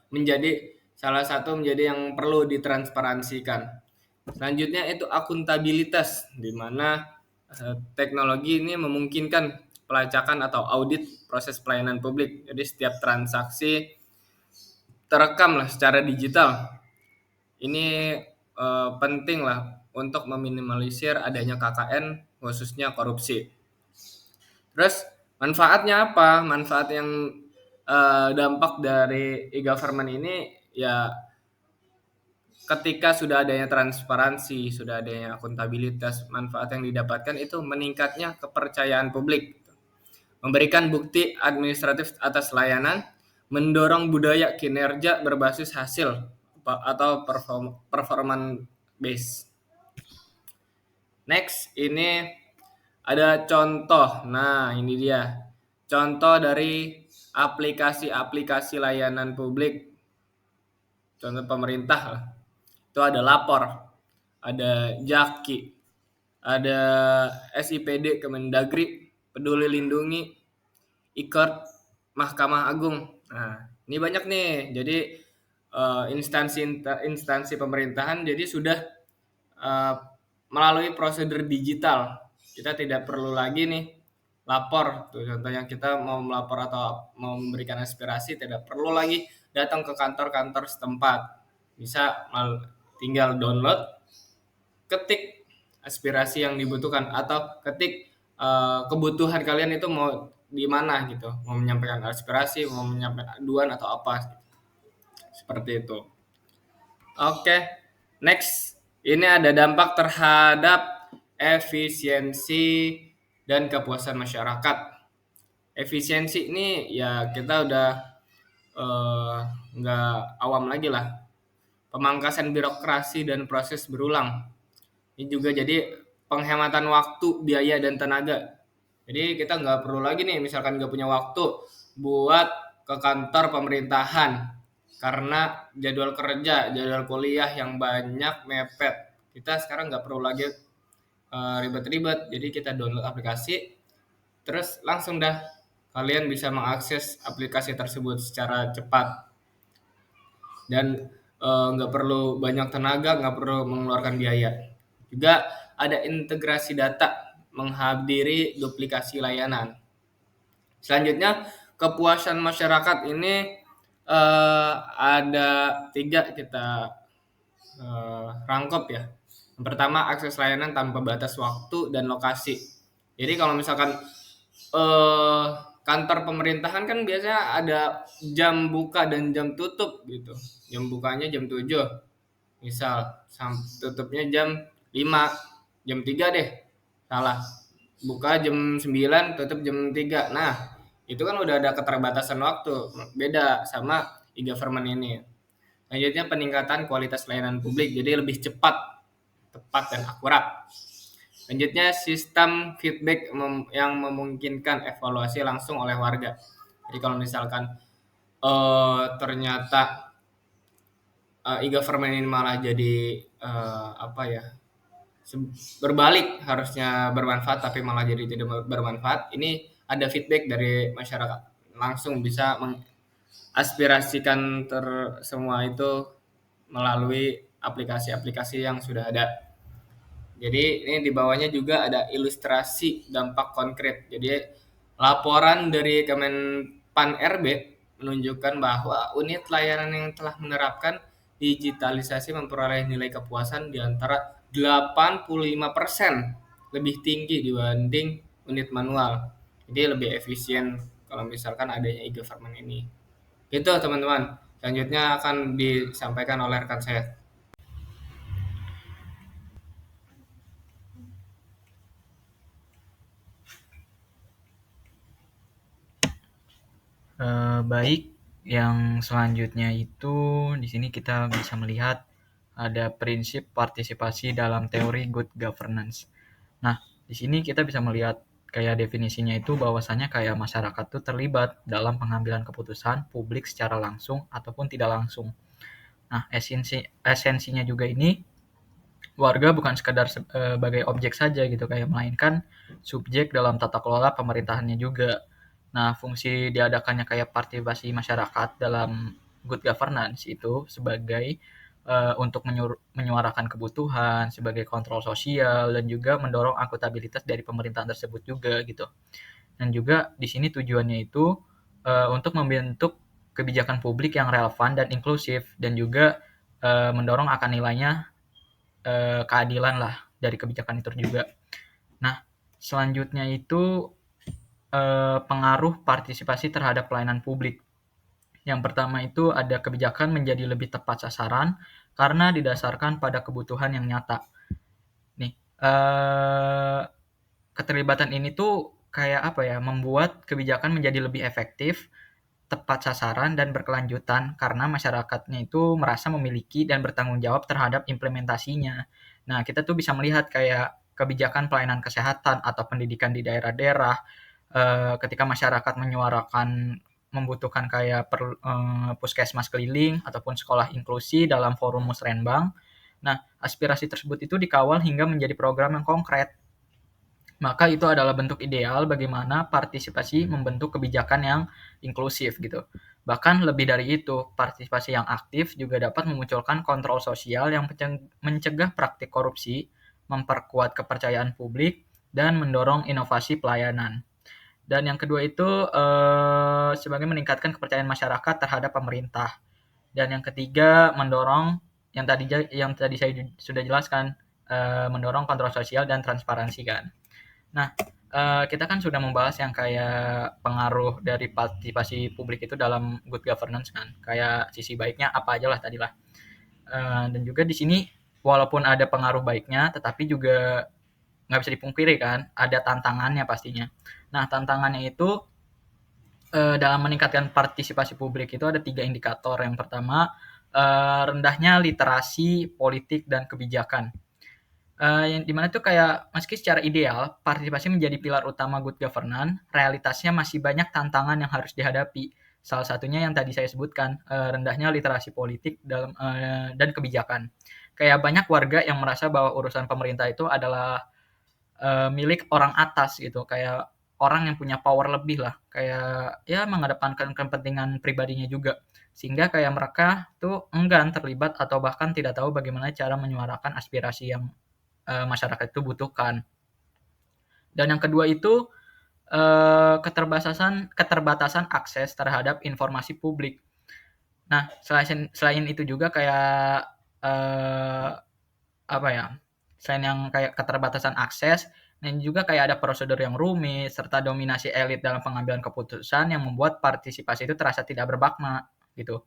menjadi salah satu yang perlu ditransparansikan. Selanjutnya itu akuntabilitas, di mana teknologi ini memungkinkan pelacakan atau audit proses pelayanan publik. Jadi setiap transaksi terekam lah secara digital. Ini penting lah untuk meminimalisir adanya KKN, khususnya korupsi. Terus manfaatnya apa? Manfaat yang dampak dari e-government ini ya ketika sudah adanya transparansi, sudah adanya akuntabilitas, manfaat yang didapatkan itu meningkatnya kepercayaan publik, memberikan bukti administratif atas layanan, mendorong budaya kinerja berbasis hasil atau performance base. Next, ini ada contoh. Nah, ini dia. Contoh dari aplikasi-aplikasi layanan publik. Contoh pemerintah. Itu ada Lapor, ada Jaki, ada SIPD Kemendagri, Peduli Lindungi, IKERT, Mahkamah Agung. Nah, ini banyak nih. Jadi instansi pemerintahan jadi sudah melalui prosedur digital. Kita tidak perlu lagi nih lapor. Tuh contohnya kita mau melapor atau mau memberikan aspirasi tidak perlu lagi datang ke kantor-kantor setempat. Bisa tinggal download, ketik aspirasi yang dibutuhkan atau ketik kebutuhan kalian itu mau di mana gitu, mau menyampaikan aspirasi, mau menyampaikan aduan atau apa gitu. Seperti itu. Oke, next. Ini ada dampak terhadap efisiensi dan kepuasan masyarakat. Efisiensi ini ya kita udah nggak awam lagi lah. Pemangkasan birokrasi dan proses berulang. Ini juga jadi penghematan waktu, biaya, dan tenaga. Jadi kita nggak perlu lagi nih misalkan nggak punya waktu buat ke kantor pemerintahan karena jadwal kerja, jadwal kuliah yang banyak mepet. Kita sekarang nggak perlu lagi ribet-ribet. Jadi kita download aplikasi, terus langsung dah kalian bisa mengakses aplikasi tersebut secara cepat. Dan nggak perlu banyak tenaga, nggak perlu mengeluarkan biaya. Juga ada integrasi data menghadiri duplikasi layanan. Selanjutnya, kepuasan masyarakat ini ada 3 kita rangkup ya. Yang pertama, akses layanan tanpa batas waktu dan lokasi. Jadi kalau misalkan kantor pemerintahan kan biasanya ada jam buka dan jam tutup gitu. Jam bukanya jam 7, misal tutupnya jam 5, jam 3 deh. Salah. Buka jam 9, tutup jam 3. Nah, itu kan udah ada keterbatasan waktu. Beda sama e-government ini. Selanjutnya peningkatan kualitas layanan publik jadi lebih cepat, tepat dan akurat. Selanjutnya sistem feedback yang memungkinkan evaluasi langsung oleh warga. Jadi kalau misalkan ternyata e-government ini malah jadi berbalik, harusnya bermanfaat tapi malah jadi tidak bermanfaat. Ini ada feedback dari masyarakat, langsung bisa mengaspirasikan semua itu melalui aplikasi-aplikasi yang sudah ada. Jadi ini di bawahnya juga ada ilustrasi dampak konkret. Jadi laporan dari Kemenpan RB menunjukkan bahwa unit layanan yang telah menerapkan digitalisasi memperoleh nilai kepuasan di antara 85% lebih tinggi dibanding unit manual. Jadi lebih efisien kalau misalkan adanya e-government ini. Gitu teman-teman. Selanjutnya akan disampaikan oleh rekan saya. Baik, yang selanjutnya itu di sini kita bisa melihat ada prinsip partisipasi dalam teori good governance. Nah, di sini kita bisa melihat kayak definisinya itu bahwasanya kayak masyarakat tuh terlibat dalam pengambilan keputusan publik secara langsung ataupun tidak langsung. Nah, esensinya juga ini warga bukan sekadar sebagai objek saja gitu kayak, melainkan subjek dalam tata kelola pemerintahannya juga. Nah, fungsi diadakannya kayak partisipasi masyarakat dalam good governance itu sebagai untuk menyuarakan kebutuhan, sebagai kontrol sosial, dan juga mendorong akuntabilitas dari pemerintahan tersebut juga gitu. Dan juga di sini tujuannya itu untuk membentuk kebijakan publik yang relevan dan inklusif, dan juga mendorong akan nilainya keadilan lah dari kebijakan itu juga. Nah, selanjutnya itu pengaruh partisipasi terhadap pelayanan publik. Yang pertama itu ada kebijakan menjadi lebih tepat sasaran, karena didasarkan pada kebutuhan yang nyata. Nih, keterlibatan ini tuh kayak apa ya, membuat kebijakan menjadi lebih efektif, tepat sasaran, dan berkelanjutan karena masyarakatnya itu merasa memiliki dan bertanggung jawab terhadap implementasinya. Nah, kita tuh bisa melihat kayak kebijakan pelayanan kesehatan atau pendidikan di daerah-daerah, ketika masyarakat menyuarakan membutuhkan kayak puskesmas keliling ataupun sekolah inklusi dalam forum musrenbang. Nah, aspirasi tersebut itu dikawal hingga menjadi program yang konkret. Maka itu adalah bentuk ideal bagaimana partisipasi membentuk kebijakan yang inklusif gitu. Bahkan lebih dari itu, partisipasi yang aktif juga dapat memunculkan kontrol sosial yang mencegah praktik korupsi, memperkuat kepercayaan publik, dan mendorong inovasi pelayanan. Dan yang kedua itu sebagai meningkatkan kepercayaan masyarakat terhadap pemerintah. Dan yang ketiga mendorong yang tadi saya sudah jelaskan, mendorong kontrol sosial dan transparansi kan. Nah, kita kan sudah membahas yang kayak pengaruh dari partisipasi publik itu dalam good governance kan, kayak sisi baiknya apa aja lah tadilah. Dan juga di sini walaupun ada pengaruh baiknya, tetapi juga nggak bisa dipungkiri kan, ada tantangannya pastinya. Nah, tantangannya itu dalam meningkatkan partisipasi publik itu ada 3 indikator. Yang pertama, rendahnya literasi politik dan kebijakan. Yang dimana tuh kayak meski secara ideal partisipasi menjadi pilar utama good governance, realitasnya masih banyak tantangan yang harus dihadapi. Salah satunya yang tadi saya sebutkan, rendahnya literasi politik dan kebijakan. Kayak banyak warga yang merasa bahwa urusan pemerintah itu adalah milik orang atas gitu, kayak orang yang punya power lebih lah, kayak ya mengedepankan kepentingan pribadinya juga. Sehingga kayak mereka tuh enggan terlibat atau bahkan tidak tahu bagaimana cara menyuarakan aspirasi yang masyarakat itu butuhkan. Dan yang kedua itu keterbatasan akses terhadap informasi publik. Nah, selain itu juga kayak apa ya? Selain yang kayak keterbatasan akses, dan juga kayak ada prosedur yang rumit serta dominasi elit dalam pengambilan keputusan yang membuat partisipasi itu terasa tidak bermakna gitu.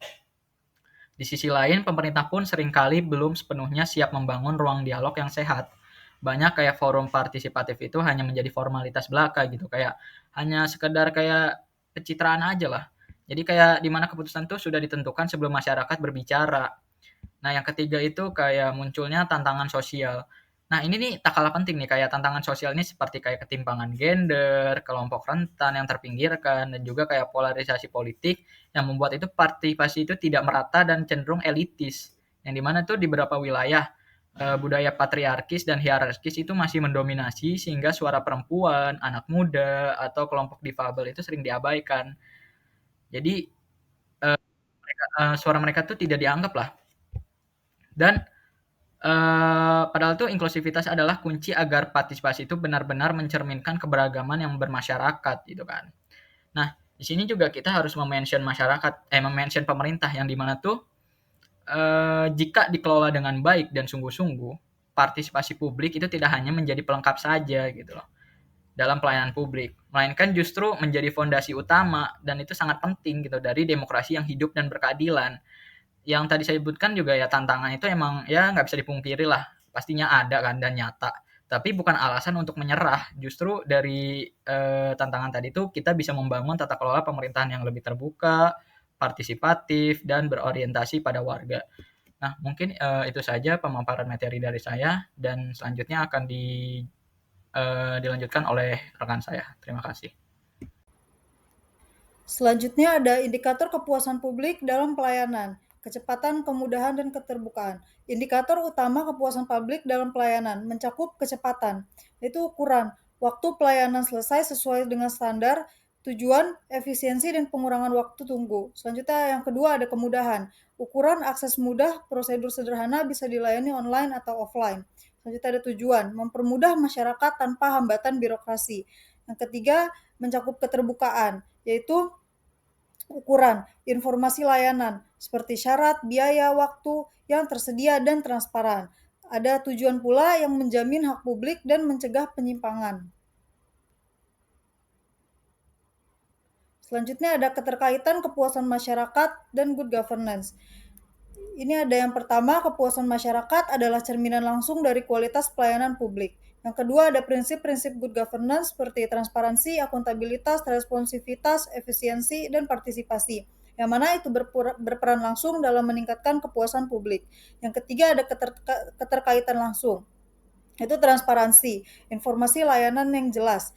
Di sisi lain, pemerintah pun seringkali belum sepenuhnya siap membangun ruang dialog yang sehat. Banyak kayak forum partisipatif itu hanya menjadi formalitas belaka gitu, kayak hanya sekedar kayak pencitraan aja lah. Jadi kayak di mana keputusan itu sudah ditentukan sebelum masyarakat berbicara. Nah, yang ketiga itu kayak munculnya tantangan sosial. Nah, ini nih tak kalah penting nih, kayak tantangan sosial ini seperti kayak ketimpangan gender, kelompok rentan yang terpinggirkan, dan juga kayak polarisasi politik yang membuat itu partisipasi itu tidak merata dan cenderung elitis. Yang dimana tuh di beberapa wilayah budaya patriarkis dan hierarkis itu masih mendominasi sehingga suara perempuan, anak muda, atau kelompok difabel itu sering diabaikan. Jadi suara mereka tuh tidak dianggap lah. Dan padahal tuh inklusivitas adalah kunci agar partisipasi itu benar-benar mencerminkan keberagaman yang bermasyarakat gitu kan. Nah, di sini juga kita harus mention pemerintah yang dimana tuh jika dikelola dengan baik dan sungguh-sungguh, partisipasi publik itu tidak hanya menjadi pelengkap saja gitu loh dalam pelayanan publik, melainkan justru menjadi fondasi utama dan itu sangat penting gitu dari demokrasi yang hidup dan berkeadilan. Yang tadi saya sebutkan juga ya tantangan itu emang ya nggak bisa dipungkiri lah, pastinya ada kan dan nyata. Tapi bukan alasan untuk menyerah. Justru dari tantangan tadi itu kita bisa membangun tata kelola pemerintahan yang lebih terbuka, partisipatif, dan berorientasi pada warga. Nah, mungkin itu saja pemaparan materi dari saya dan selanjutnya akan dilanjutkan oleh rekan saya. Terima kasih. Selanjutnya ada indikator kepuasan publik dalam pelayanan, kecepatan, kemudahan, dan keterbukaan. Indikator utama kepuasan publik dalam pelayanan mencakup kecepatan, yaitu ukuran waktu pelayanan selesai sesuai dengan standar, tujuan, efisiensi, dan pengurangan waktu tunggu. Selanjutnya yang kedua ada kemudahan, ukuran akses mudah, prosedur sederhana bisa dilayani online atau offline. Selanjutnya ada tujuan, mempermudah masyarakat tanpa hambatan birokrasi. Yang ketiga mencakup keterbukaan, yaitu ukuran, informasi layanan, seperti syarat, biaya, waktu yang tersedia dan transparan. Ada tujuan pula yang menjamin hak publik dan mencegah penyimpangan. Selanjutnya ada keterkaitan kepuasan masyarakat dan good governance. Ini ada yang pertama, kepuasan masyarakat adalah cerminan langsung dari kualitas pelayanan publik. Yang kedua ada prinsip-prinsip good governance seperti transparansi, akuntabilitas, responsivitas, efisiensi, dan partisipasi, yang mana itu berperan langsung dalam meningkatkan kepuasan publik. Yang ketiga ada keterkaitan langsung, itu transparansi, informasi layanan yang jelas,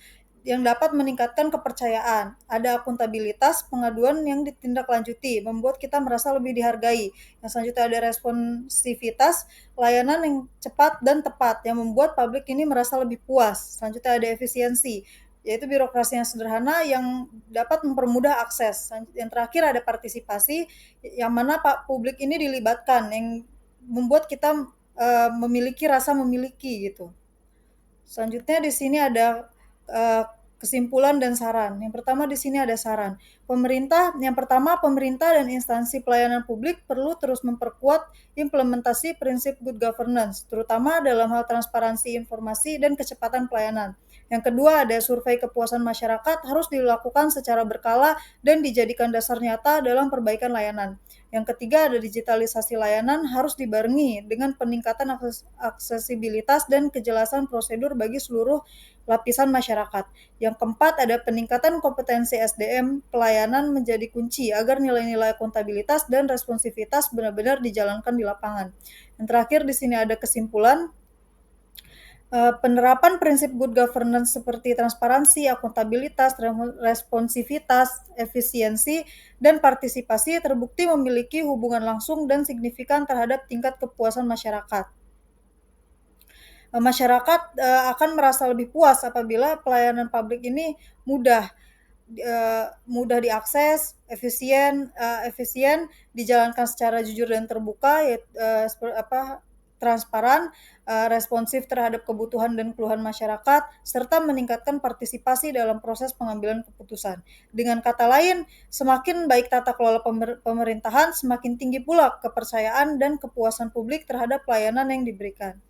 yang dapat meningkatkan kepercayaan. Ada akuntabilitas, pengaduan yang ditindaklanjuti, membuat kita merasa lebih dihargai. Yang selanjutnya ada responsivitas, layanan yang cepat dan tepat, yang membuat publik ini merasa lebih puas. Selanjutnya ada efisiensi, yaitu birokrasi yang sederhana yang dapat mempermudah akses. Yang terakhir ada partisipasi, yang mana publik ini dilibatkan, yang membuat kita memiliki rasa memiliki gitu. Selanjutnya di sini ada kesimpulan dan saran. Yang pertama di sini ada saran. Yang pertama pemerintah dan instansi pelayanan publik perlu terus memperkuat implementasi prinsip good governance, terutama dalam hal transparansi informasi dan kecepatan pelayanan. Yang kedua ada survei kepuasan masyarakat harus dilakukan secara berkala dan dijadikan dasar nyata dalam perbaikan layanan. Yang ketiga ada digitalisasi layanan harus dibarengi dengan peningkatan aksesibilitas dan kejelasan prosedur bagi seluruh lapisan masyarakat. Yang keempat ada peningkatan kompetensi SDM pelayanan menjadi kunci agar nilai-nilai akuntabilitas dan responsivitas benar-benar dijalankan di lapangan. Yang terakhir di sini ada kesimpulan. Penerapan prinsip good governance seperti transparansi, akuntabilitas, responsivitas, efisiensi, dan partisipasi terbukti memiliki hubungan langsung dan signifikan terhadap tingkat kepuasan masyarakat. Masyarakat akan merasa lebih puas apabila pelayanan publik ini mudah diakses, efisien, dijalankan secara jujur dan terbuka, transparan, responsif terhadap kebutuhan dan keluhan masyarakat, serta meningkatkan partisipasi dalam proses pengambilan keputusan. Dengan kata lain, semakin baik tata kelola pemerintahan, semakin tinggi pula kepercayaan dan kepuasan publik terhadap pelayanan yang diberikan.